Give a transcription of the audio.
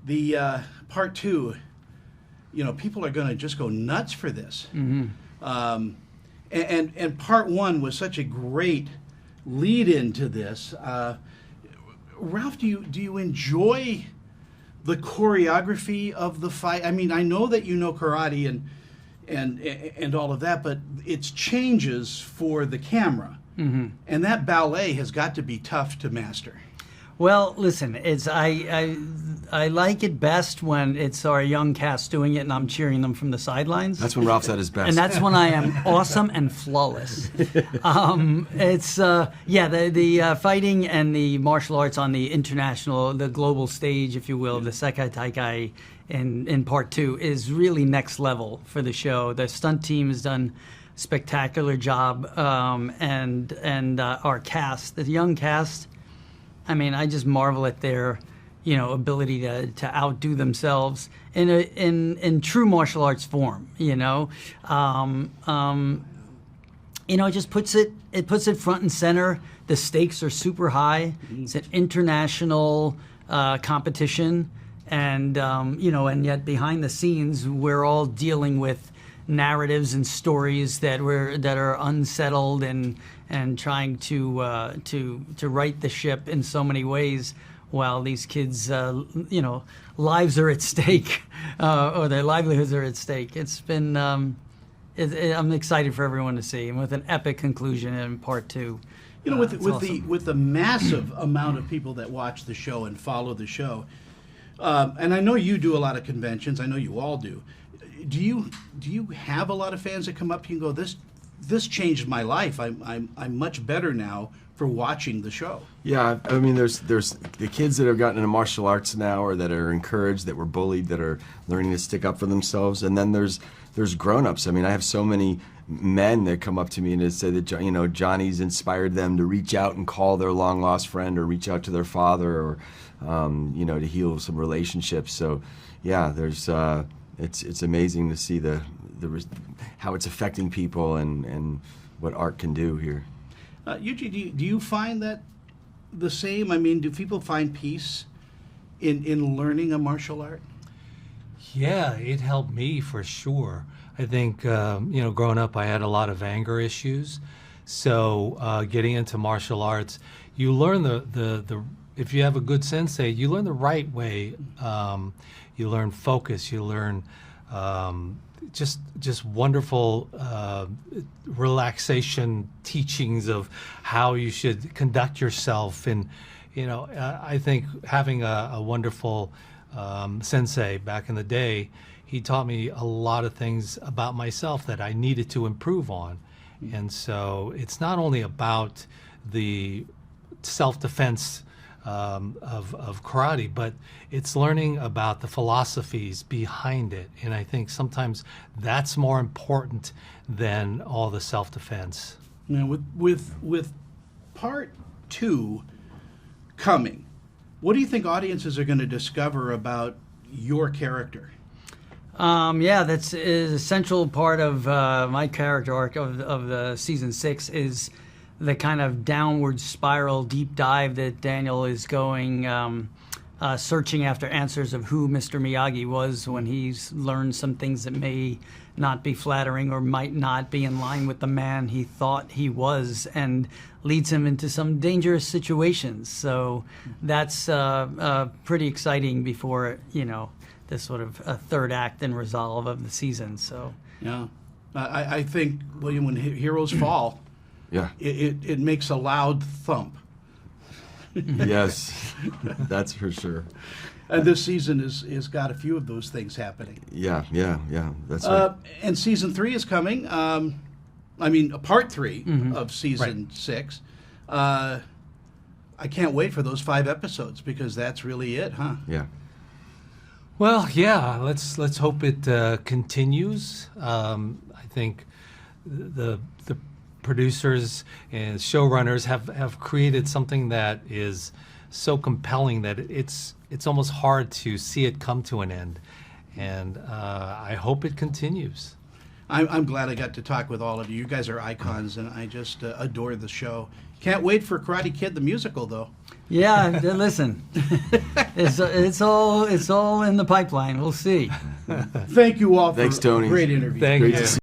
The part 2, people are going to just go nuts for this. And part 1 was such a great lead into this. Ralph, do you enjoy the choreography of the fight? I mean, I know that you know karate and all of that, but it's changes for the camera, and that ballet has got to be tough to master. Well, listen, I like it best when it's our young cast doing it and I'm cheering them from the sidelines. That's when Ralph's at his best. And that's when I am awesome and flawless. The fighting and the martial arts on the global stage, if you will, the Sekai Taikai in part 2 is really next level for the show. The stunt team has done a spectacular job, and our cast, the young cast, I mean, I just marvel at their, ability to outdo themselves in true martial arts form. It just puts it front and center. The stakes are super high. It's an international competition, and and yet behind the scenes, we're all dealing with narratives and stories that are unsettled and trying to right the ship in so many ways, while these kids, lives are at stake, or their livelihoods are at stake. It's been, I'm excited for everyone to see, and with an epic conclusion in part 2. With the massive amount of people that watch the show and follow the show, and I know you do a lot of conventions. I know you all do. Do you have a lot of fans that come up to you and go, this changed my life. I'm much better now for watching the show. Yeah, I mean, there's the kids that have gotten into martial arts now, or that are encouraged, that were bullied, that are learning to stick up for themselves, and then there's grown-ups. I mean, I have so many men that come up to me and they say that Johnny's inspired them to reach out and call their long-lost friend, or reach out to their father, or to heal some relationships. So, yeah, there's it's amazing to see how it's affecting people and what art can do here. Yuji, do you find that the same? I mean, do people find peace in learning a martial art? Yeah, it helped me for sure. I think, growing up, I had a lot of anger issues. So getting into martial arts, you learn if you have a good sensei, you learn the right way. You learn focus. You learn just wonderful relaxation teachings of how you should conduct yourself. And I think having a wonderful sensei back in the day, he taught me a lot of things about myself that I needed to improve on. And so it's not only about the self-defense of karate, but it's learning about the philosophies behind it. And I think sometimes that's more important than all the self-defense. With part 2 coming, what do you think audiences are going to discover about your character? That's a central part of my character arc of the season 6 is the kind of downward spiral deep dive that Daniel is going, searching after answers of who Mr. Miyagi was when he's learned some things that may not be flattering or might not be in line with the man he thought he was, and leads him into some dangerous situations. So that's pretty exciting before, this sort of a third act and resolve of the season. So yeah, I think, William, when heroes fall, yeah, it makes a loud thump. Yes, that's for sure. And this season is got a few of those things happening. Yeah, that's right. And season 3 is coming. Part 3 of season 6. I can't wait for those 5 episodes, because that's really it, huh? Yeah. Well, yeah. Let's hope it continues. I think the producers and showrunners have created something that is so compelling that it's almost hard to see it come to an end. And I hope it continues. I'm glad I got to talk with all of you. You guys are icons, and I just adore the show. Can't wait for Karate Kid the musical, though. Yeah, listen, it's all in the pipeline. We'll see. Thank you all for Thanks, Tony. a great interview. Thank Great you. to see